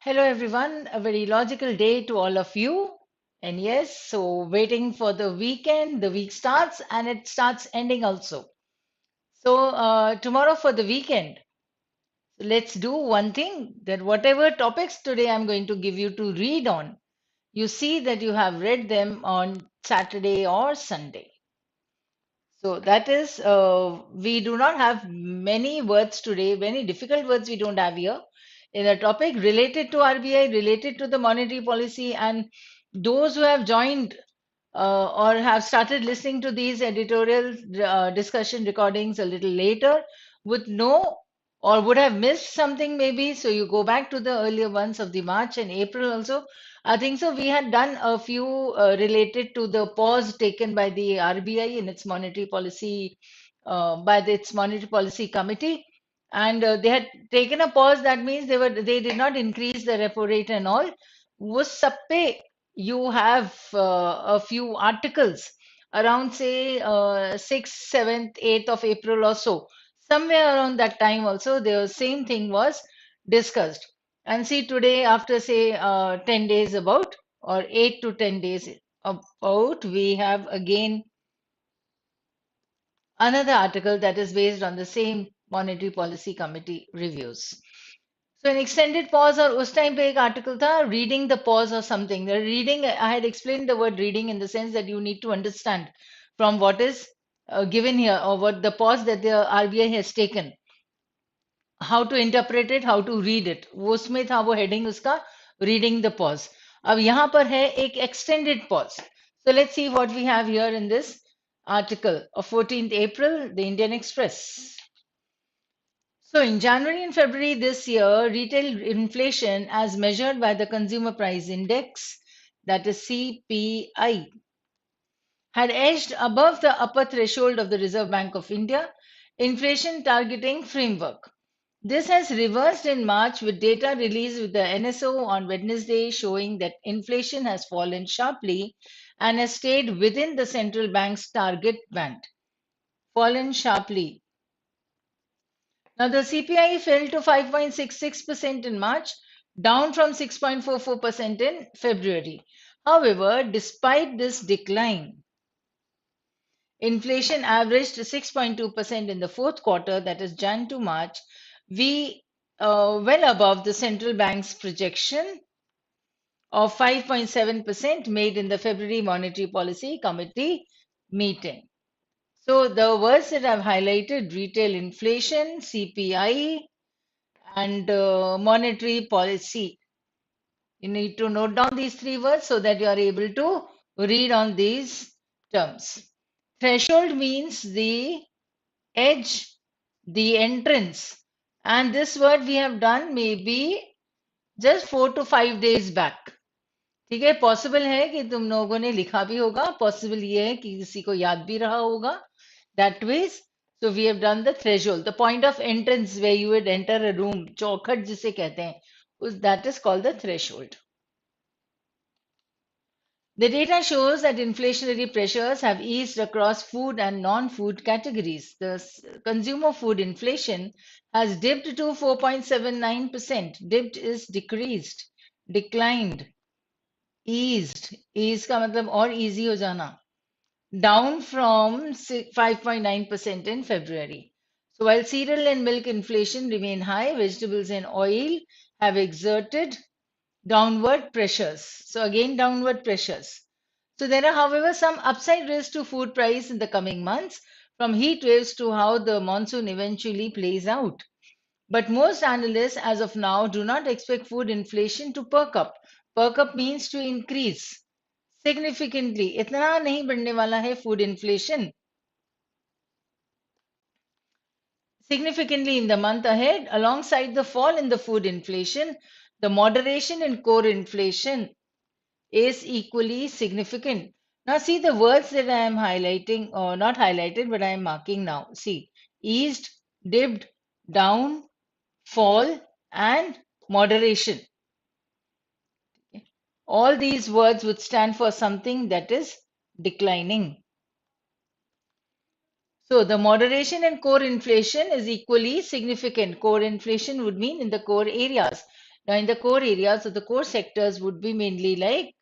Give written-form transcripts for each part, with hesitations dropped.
Hello, everyone. A very logical day to all of you. And yes, so waiting for the weekend. The week starts and it starts ending also. So, tomorrow for the weekend, let's do one thing that whatever topics today I'm going to give you to read on, you see that you have read them on Saturday or Sunday. So that is, we do not have many words today, many difficult words we don't have here in a topic related to RBI, related to the monetary policy, and those who have joined or have started listening to these editorial discussion recordings a little later would know or would have missed something maybe. So you go back to the earlier ones of the March and April also. I think so. We had done a few related to the pause taken by the RBI in its monetary policy, its monetary policy committee, and they had taken a pause. That means they did not increase the repo rate and all. उस सब पे you have a few articles around say 6th 7th 8th of April or so, somewhere around that time also the same thing was discussed. And see today after say 10 days about, or 8 to 10 days about, we have again another article that is based on the same monetary policy committee reviews. So an extended pause or उस time पे एक article था reading the pause or something. The reading, I had explained the word reading in the sense that you need to understand from what is given here or what the pause that the RBI has taken, how to interpret it, how to read it. वो उसमें था वो heading उसका reading the pause. अब यहाँ पर है एक extended pause. So let's see what we have here in this article of 14th April, the Indian Express. So in January and February this year, retail inflation as measured by the Consumer Price Index, that is CPI, had edged above the upper threshold of the Reserve Bank of India inflation targeting framework. This has reversed in March with data released with the NSO on Wednesday showing that inflation has fallen sharply and has stayed within the central bank's target band. Fallen sharply. Now, the CPI fell to 5.66% in March, down from 6.44% in February. However, despite this decline, inflation averaged 6.2% in the fourth quarter, that is Jan to March, we well above the central bank's projection of 5.7% made in the February Monetary Policy Committee meeting. So the words that I've highlighted, retail inflation, CPI, and monetary policy. You need to note down these three words so that you are able to read on these terms. Threshold means the edge, the entrance. And this word we have done maybe just 4 to 5 days back. ठीक है, possible है कि तुम लोगों ने लिखा भी होगा, पॉसिबल ये है कि किसी को याद भी रहा होगा. That ways, so we have done the threshold, the point of entrance where you would enter a room, चौखट जिसे कहते हैं, that is called the threshold. The data shows that inflationary pressures have eased across food and non-food categories. The consumer food inflation has dipped to 4.79%. Dipped is decreased, declined, eased. Ease का मतलब और easy हो जाना. Down from 5.9% in February. So while cereal and milk inflation remain high, vegetables and oil have exerted downward pressures. So again, downward pressures. So there are, however, some upside risk to food price in the coming months, from heat waves to how the monsoon eventually plays out. But most analysts, as of now, do not expect food inflation to perk up. Perk up means to increase significantly. इतना नहीं बढ़ने वाला है food inflation. Significantly in the month ahead, alongside the fall in the food inflation, the moderation in core inflation is equally significant. Now, see the words that I am highlighting, or not highlighted, but I am marking now. See, eased, dipped, down, fall, and moderation. All these words would stand for something that is declining. So the moderation in core inflation is equally significant. Core inflation would mean in the core areas. Now, in the core areas, so the core sectors would be mainly like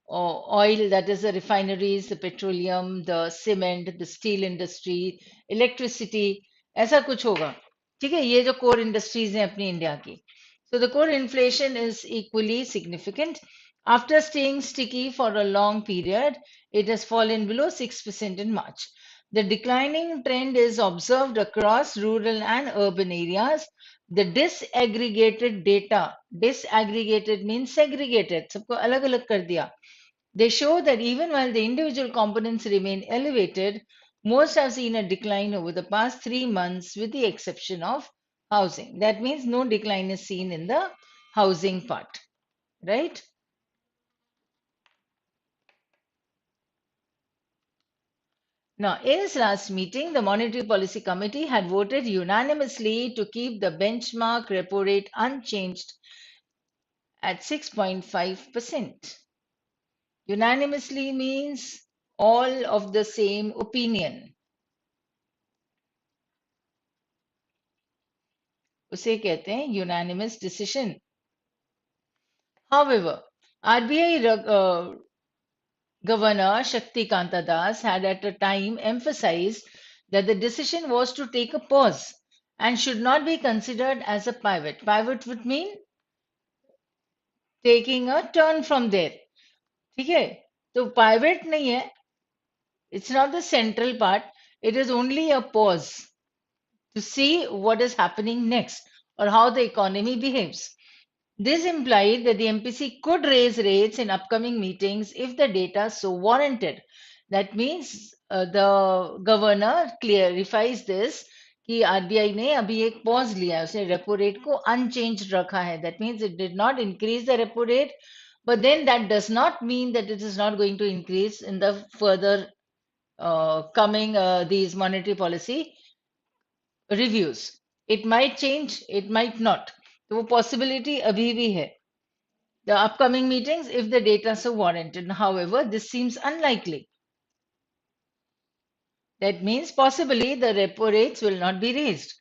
oil, that is the refineries, the petroleum, the cement, the steel industry, electricity, ऐसा कुछ होगा. ठीक है, ये जो core industries हैं अपनी India की. So the core inflation is equally significant. After staying sticky for a long period, it has fallen below 6% in March. The declining trend is observed across rural and urban areas. The disaggregated data, disaggregated means segregated, सबको अलग अलग कर दिया. They show that even while the individual components remain elevated, most have seen a decline over the past 3 months, with the exception of housing. That means no decline is seen in the housing part, right? Now, in its last meeting, the Monetary Policy Committee had voted unanimously to keep the benchmark repo rate unchanged at 6.5%. Unanimously means all of the same opinion. उसे कहते हैं unanimous decision. However, RBI Governor Shakti Kanta Das had at a time emphasized that the decision was to take a pause and should not be considered as a pivot. Pivot would mean taking a turn from there. ठीक है, तो pivot नहीं है. It's not the central part. It is only a pause to see what is happening next or how the economy behaves. This implied that the MPC could raise rates in upcoming meetings if the data so warranted. That means the governor clarifies this कि RBI ने अभी एक pause लिया है, उसने repo rate को unchanged रखा है. That means it did not increase the repo rate, but then that does not mean that it is not going to increase in the further coming these monetary policy reviews. It might change, it might not. तो वो possibility अभी भी है. The upcoming meetings, if the data so warranted. However, this seems unlikely. That means possibly the repo rates will not be raised.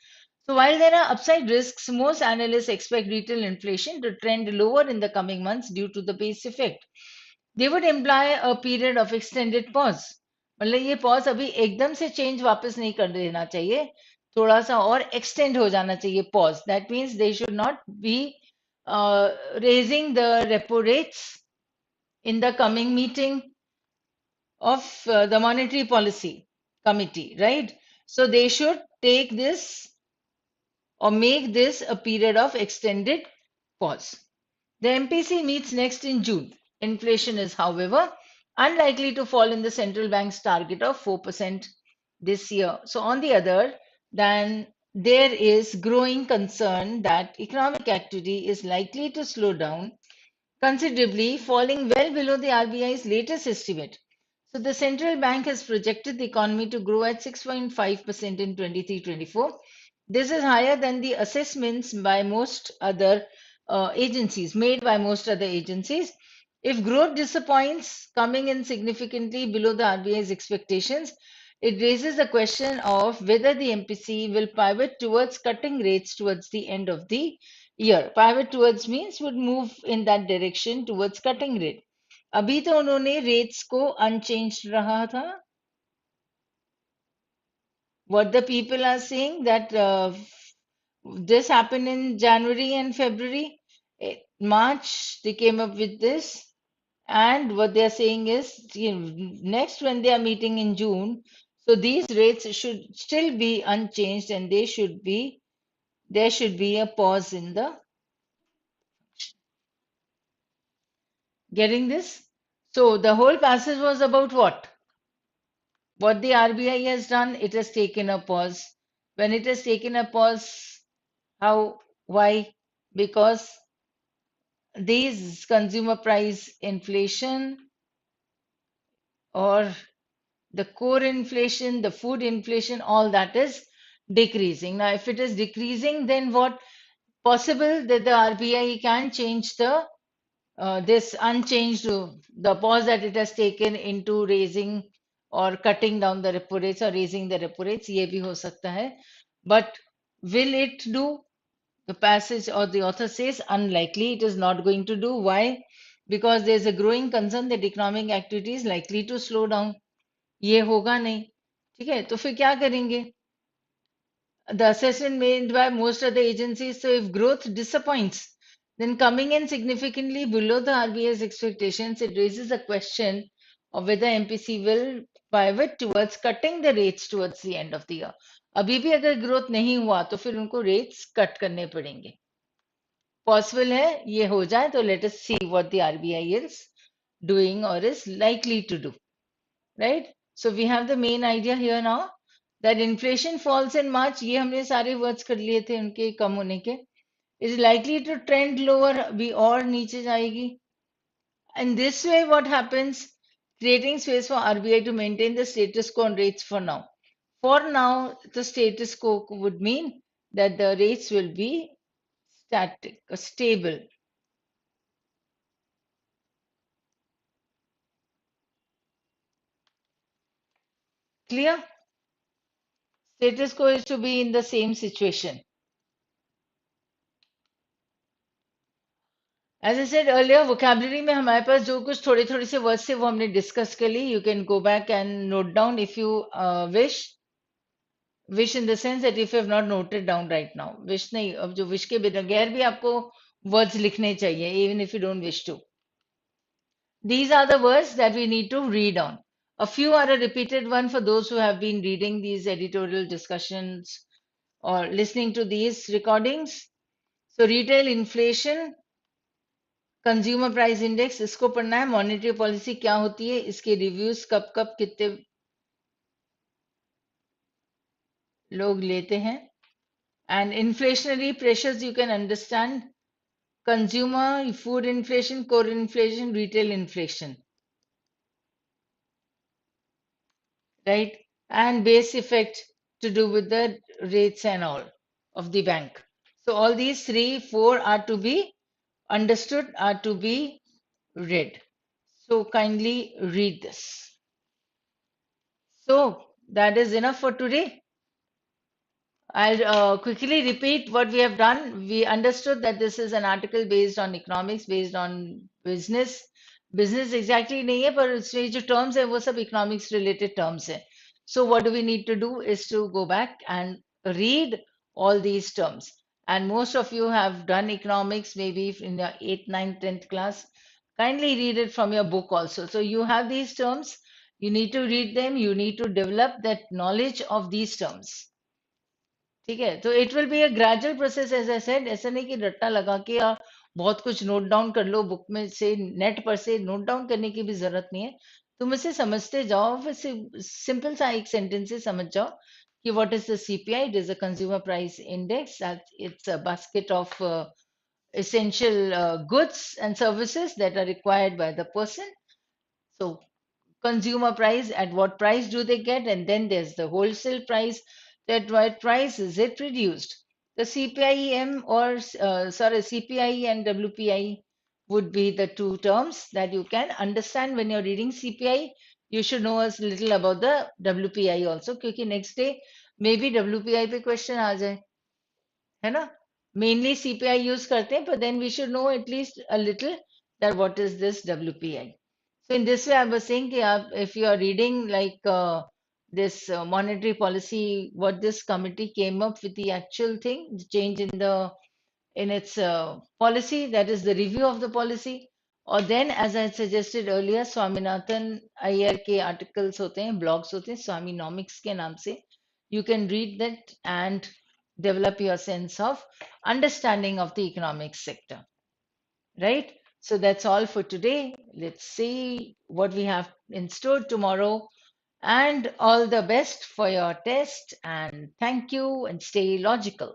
So while there are upside risks, most analysts expect retail inflation to trend lower in the coming months due to the base effect. They would imply a period of extended pause. मतलब ये pause अभी एकदम से change वापस नहीं कर देना चाहिए, थोड़ा सा और extend हो जाना चाहिए pause. That means they should not be raising the repo rates in the coming meeting of the monetary policy committee, right? So they should take this or make this a period of extended pause. The MPC meets next in June. Inflation is, however, unlikely to fall in the central bank's target of 4% this year. So, on the other, then there is growing concern that economic activity is likely to slow down considerably, falling well below the RBI's latest estimate. So the central bank has projected the economy to grow at 6.5% in 23-24. This is higher than the assessments by most other agencies, made by most other agencies. If growth disappoints, coming in significantly below the RBI's expectations, it raises the question of whether the MPC will pivot towards cutting rates towards the end of the year. Pivot towards means would move in that direction towards cutting rate. अभी तो उन्होंने rates को unchanged रहा था. What the people are saying that this happened in January and February. March they came up with this, and what they are saying is, next when they are meeting in June, so these rates should still be unchanged, and there should be a pause in the getting this. So the whole passage was about what? What the RBI has done, it has taken a pause. When it has taken a pause, how? Why? Because these consumer price inflation or the core inflation, the food inflation, all that is decreasing. Now, if it is decreasing, then what? Possible that the RBI can change the this unchanged the pause that it has taken into raising or cutting down the repo rates or raising the repo rates. ये भी हो सकता है. But will it do? The passage or the author says unlikely, it is not going to do. Why? Because there's a growing concern that economic activity is likely to slow down. ये होगा नहीं. ठीक है, तो फिर क्या करेंगे? The assessment made by most of the agencies. So if growth disappoints, then coming in significantly below the RBI's expectations, it raises a question of whether MPC will pivot towards cutting the rates towards the end of the year. अभी भी अगर growth नहीं हुआ तो फिर उनको rates cut करने पड़ेंगे. Possible है ये हो जाए तो let us see what the RBI is doing or is likely to do. Right? So we have the main idea here now that inflation falls in March. ये हमने सारे words कर लिए थे उनके कम होने के. Is likely to trend lower. भी और नीचे जाएगी. And this way, what happens? Creating space for RBI to maintain the status quo on rates for now. For now, the status quo would mean that the rates will be static or stable. Clear? Status quo is to be in the same situation. As I said earlier, vocabulary में हमारे पास जो कुछ थोड़े थोड़े से words थे वो हमने discuss कर ली. You can go back and note down if you wish. Wish in the sense that if you have not noted down right now. Wish नहीं, अब जो wish के बगैर भी आपको words लिखने चाहिए, even if you don't wish to. These are the words that we need to read on. A few are a repeated one for those who have been reading these editorial discussions or listening to these recordings. So retail inflation, consumer price index इसको पढ़ना है. Monetary policy क्या होती है, इसके reviews कब कब कितने लोग लेते हैं. And inflationary pressures you can understand. Consumer, food inflation, core inflation, retail inflation, right. And base effect to do with the rates and all of the bank. So all these 3, 4 are to be understood, are to be read. So kindly read this. So that is enough for today. I'll quickly repeat what we have done. We understood that this is an article based on economics, based on business. Business exactly नहीं है, पर इसमें जो terms है वो सब economics related terms है. So what do we need to do is to go back and read all these terms. And most of you have done economics maybe in your 8th, 9th, 10th class. Kindly read it from your book also. So you have these terms. You need to read them. You need to develop that knowledge of these terms. ठीक है, तो it will be a gradual process. As I said, ऐसा नहीं कि रट्टा लगा के या बहुत कुछ नोट डाउन कर लो बुक में से, नेट पर से नोट डाउन करने की भी जरूरत नहीं है. तुम इसे समझते जाओ, फिर सिंपल सा एक सेंटेंस से समझ जाओ कि what is the CPI. It is a consumer price index. It's a basket of essential goods and services that are required by the person. So consumer price, at what price do they get, and then there's the wholesale price. At what price is it reduced? The CPIM or sorry, CPI and WPI would be the two terms that you can understand when you're reading CPI. You should know a little about the WPI also, क्योंकि next day maybe WPI पे question आ जाए, है ना. Mainly CPI use करते हैं, but then we should know at least a little that what is this WPI. So in this way, I was saying that if you are reading like this monetary policy, what this committee came up with the actual thing, the change in the in its policy, that is the review of the policy, or then as I suggested earlier, Swaminathan Iyer के articles होते हैं, blogs होते हैं, Swanomics के नाम से. You can read that and develop your sense of understanding of the economic sector. Right? So that's all for today. Let's see what we have in store tomorrow. And all the best for your test. And thank you and stay logical.